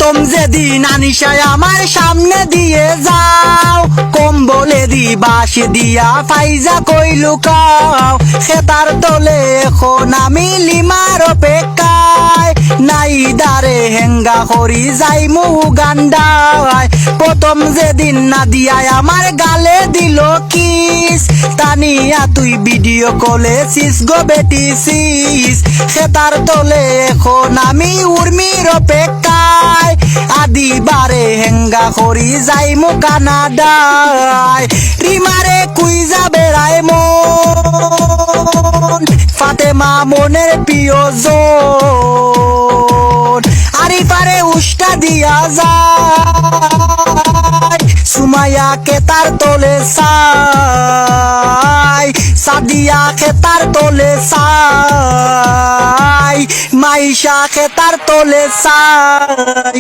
প্রথম যেদিন আনিশায় আমার সামনে দিয়ে যাও, কম্বলে দি বাঁশ দিয়া ফাইজা কই লুকাও। খেতার তলে এখন আমি লিমার অপেক্ষায়, নাই দারে হেঙ্গা করি যাইমু গান্ডায়। প্রথম যেদিন না দিয়ায় আমার গালে দিল কিস, তানিয়া তুই ভিডিও কলে সিস গো বেটি সিস। খেতার তলে এখন আমি উর্মির অপেক্ষায়, আদিবারে হেঙ্গা করি যাইমু কানাডায়। রিমারে কুই যাবে রায় মন, ফাতেমা মনের প্রিয়জন। আরিফারে উষ্টা দিয়া যায়, সুমাইয়াকে তার তোলে চাই, সাদিয়াকে তার তোলে চাই, মাইশাকে তার তোলে চাই।